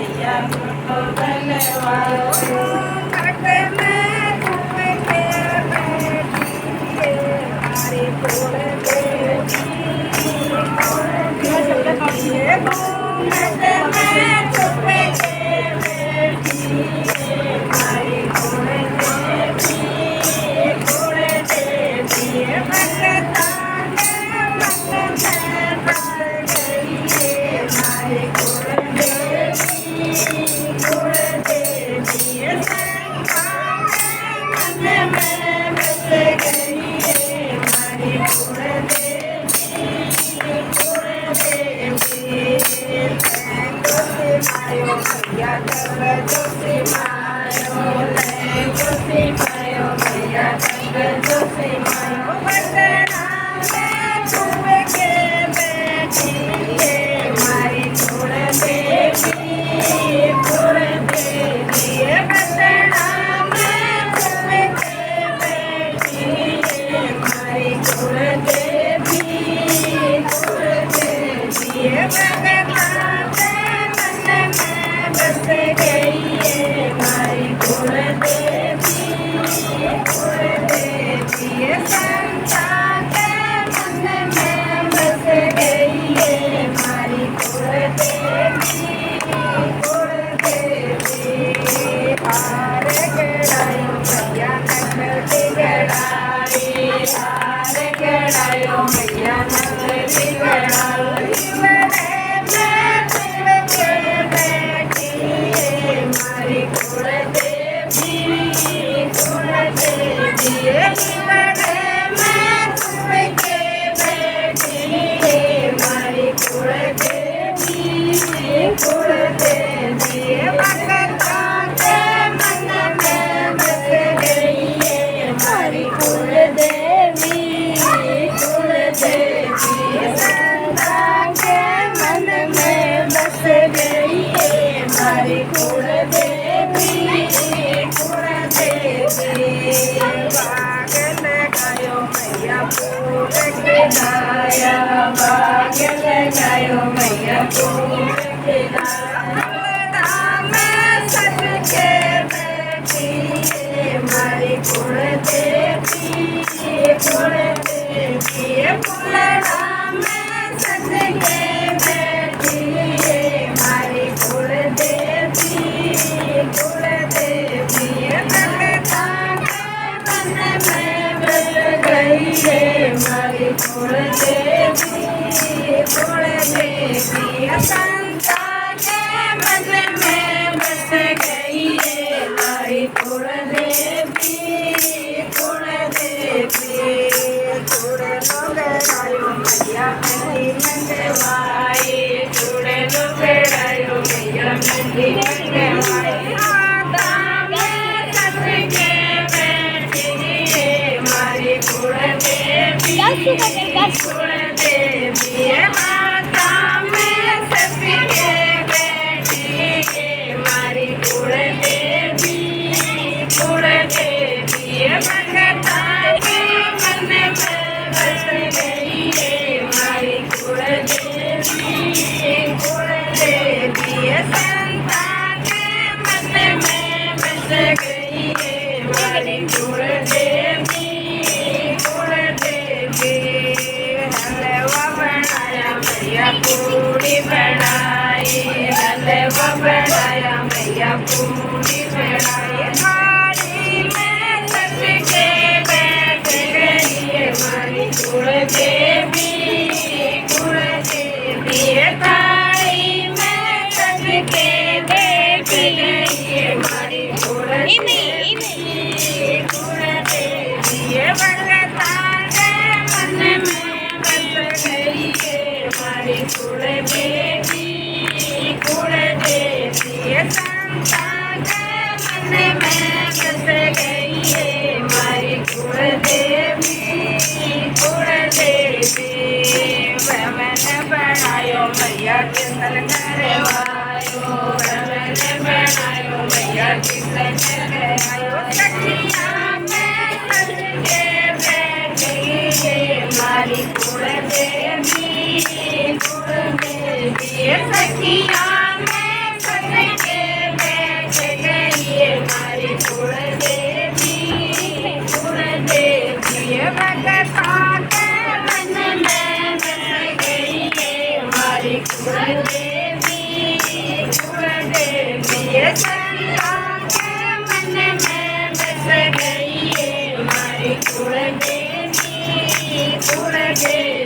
मैया को बनवायो। घट में घूम के बैठी हमारी कुल देवी घूमत में छुप के बैठी हमारी कुल देवी कुल देवी भगता के मन में बस गई हमारी कुल देवी कुल देवी शंका के मन में बस गई हमारी कुल देवी कुल देवी मायो भैया तब जोशी मायो जोशी मायो भैया तब जोशी मायो बटना में छुप के बैठी हमारी कुल देवी कुल देवी बटना में छुप के बैठी हमारी कुल देवी कुल देवी भगता के मन में बस गई हमारी कुल देवी कुल देवी संता के मन में बस गई हमारी कुल देवी कुल देवी हार गड़ायो मैया नगरी गड़ाई हार गड़ायो मैया नगरी गड़ाई हमारी कुल देवी कुल देवी में छुप के बैठी हमारी कुल देवी कुल देवी भगता के मन में बस गई हमारी कुल देवी कुल देवी संता के मन में बस गई हमारी कुल देवी कुल देवी बाग लगायो मैया फूल खिलाया बाग लगायो मैया फूल खिलाया में सज के बैठी हमारी कुल देवी कुल देवी फूलड़ा में सज के बैठी हमारी कुल देवी कुल देवी भगता के मन में बस गई हमारी कुल देवी कुल देवी संता के मन में बस गई हमारी कुल देवी कुल देवी जुड़े लोग आयो मैया मेरी मंगवाई जुड़े लोग आयो मैया मेरी मंगवाई हाथा में सज के बैठी हमारी कुल देवी कुल देवी हाथा में सज के बैठी हमारी कुल देवी कुल देवी भगता के मन में बस गई हमारी कुल देवी कुल देवी संता के मन में बस गई हमारी कुल देवी कुल देवी हलवा बनाया मैया पूरी बनाई हलवा बनाया मैया पूरी बनाई थाली में सज के बैठ गई हमारी कुल देवी कुल देवी थाली में सज के बैठ गई हमारी कुल देवी कुल देवी भगता के मन में बस गई हमारी कुल देवी कुल देवी संता के मन में बस गई हमारी कुल देवी कुल देवी भवन बनायो मैया कीर्तन करवायो भवन बनायो मैया कीर्तन करवायो सखिया में सज के बैठी हमारी कुल देवी सखिया में सज कुलदेवी कुलदेवी संतान के मन में बस गई है हमारी कुलदेवी कुलदेवी